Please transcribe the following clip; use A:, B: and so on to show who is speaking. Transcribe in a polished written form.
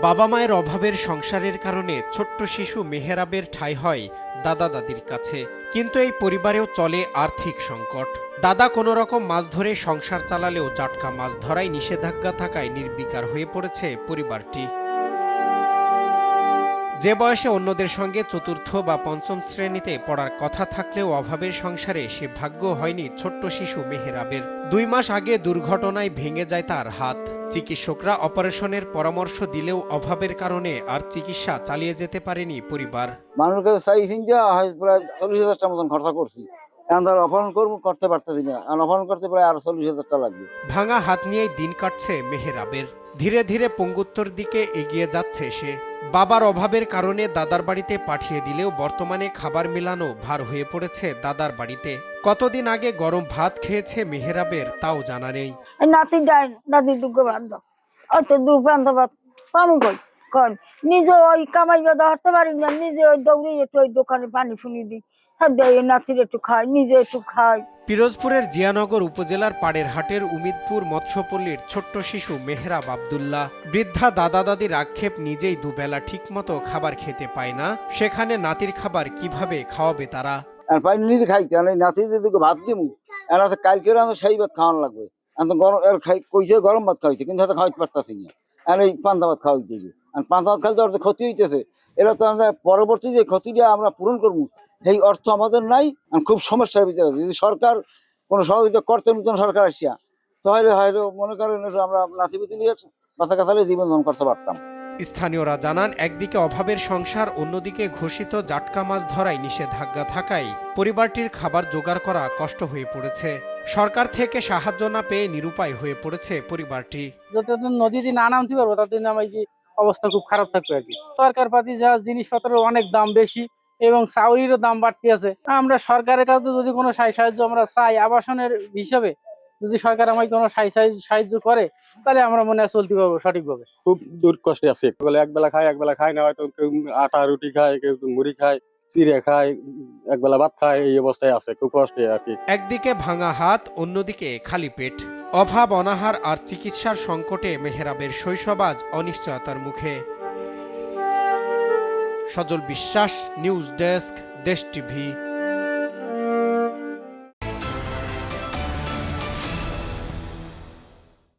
A: বাবা মায়ের অভাবের সংসারের কারণে ছোট্ট শিশু মেহেরাবের ঠাঁই হয় দাদা দাদির কাছে। কিন্তু এই পরিবারেও চলে আর্থিক সংকট। দাদা কোনো রকম মাছ ধরে সংসার চালালেও জাটকা মাছ ধরায় নিষেধাজ্ঞা থাকায় নির্বিকার হয়ে পড়েছে পরিবারটি। যে বয়সে অন্যদের সঙ্গে চতুর্থ বা পঞ্চম শ্রেণীতে পড়ার কথা থাকলেও অভাবের সংসারে সে ভাগ্য হয়নি ছোট্ট শিশু মেহেরাবের। 2 মাস আগে দুর্ঘটনায় ভেঙে যায় তার হাত। চিকিৎসকরা অপারেশনের পরামর্শ দিলেও অভাবের কারণে আর চিকিৎসা চালিয়ে যেতে পারেনি পরিবার।
B: মানুষের কাছে চাইছি যে প্রায় 40,000 টাকা মতন খরচা করছি, এখন তার অপারেশন করতে পারতেছি না, অপারেশন করতে প্রায় আরো 40,000 টাকা লাগবে।
A: ভাঙা হাত নিয়েই দিন কাটছে মেহেরাবের। ধীরে ধীরে পঙ্গুত্বর দিকে এগিয়ে যাচ্ছে সে। বাবার অভাবের কারণে দাদার বাড়িতে পাঠিয়ে দিলেও বর্তমানে খাবার মেলানো ভার হয়ে পড়েছে দাদার বাড়িতে। কতদিন আগে গরম ভাত খেয়েছে মেহেরাবের তাও জানা নেই।
C: নাতি ডাই নাতি দুগো বান্ধ ওই তো দু প্রান্ত পামু কই কন নিজে ওই কামাইবা ধরতে পারি না, নিজে ওই দৌড়ে একটু ওই দোকানে পানি ফুনি দিই, নাতির একটু খাই, নিজে একটু খাই।
A: পিরোজপুরের জিয়ানগর উপজেলার পাড়েরহাটের উমিদপুর মৎস্যপল্লীর ছোট্ট শিশু মেহরাব আব্দুল্লাহ। বৃদ্ধা দাদা দাদির আক্ষেপ, নিজেই দুবেলা ঠিকমতো খাবার খেতে পায় না, সেখানে নাতির খাবার কিভাবে খাওয়াবে তারা।
B: আর পাইনি নিজে খাইতে নাতি দিদিকে ভাত দিমু, আর কালকে সেই ভাত খাওয়ানো লাগবে। গরম কইছে গরম ভাত খাওয়াইছে, কিন্তু হয়তো খাওয়াইতে পারতাছি না, আর এই পান্তা ভাত খাওয়াইতে গিয়ে। আর পান্তা ভাত খাইতে অর্থ ক্ষতি হইতেছে, এরা তো আমরা পরবর্তী যে ক্ষতিটা আমরা পূরণ করবো সেই অর্থ আমাদের নাই। খুব সমস্যার ভিতরে যদি সরকার কোনো সহযোগিতা করতে, নতুন সরকার আসিয়া, তাহলে হয়তো মনে করেন আমরা নাতিপুতি নিয়ে বাচ্চা কাছালে জীবন ধারণ করতে পারতাম।
A: স্থানীয়রা জানান, একদিকে অভাবের সংসার, অন্যদিকে ঘোষিত জাটকা মাছ ধরায় নিষেধাজ্ঞা থাকায় পরিবারটির খাবার জোগাড় করা কষ্ট হয়ে পড়েছে। সরকার থেকে সাহায্য না পেয়ে নিরুপায় হয়ে পড়েছে পরিবারটি।
D: যতদিন নদীতে না নামতে পারবো ততদিন আমার কি অবস্থা খুব খারাপ থাকবে আর কি। তরকার পাতি যা জিনিসপত্রের অনেক দাম বেশি এবং চাউরিরও দাম বাড়তে আছে। আমরা সরকারের কাছে যদি কোনো সাহায্য আমরা চাই, আবাসনের হিসাবে যদি সরকার আমাকে কোনো সাহায্য করে, তাহলে আমরা মনে হয় চলতে পারবো সঠিকভাবে।
E: খুব দূর কষ্টে আছে, একবেলা খায় না, হয়তো কেউ আটা রুটি খায়, কেউ মুড়ি খায়, চিড়ে খায়, একবেলা ভাত খায়, এই অবস্থায় আছে, খুব কষ্টে আর কি।
A: একদিকে ভাঙা হাত, অন্যদিকে খালি পেট। অভাব, অনাহার আর চিকিৎসার সংকটে মেহেরাবের শৈশব আজ অনিশ্চয়তার মুখে। সজল বিশ্বাস, নিউজ ডেস্ক, দেশ টিভি।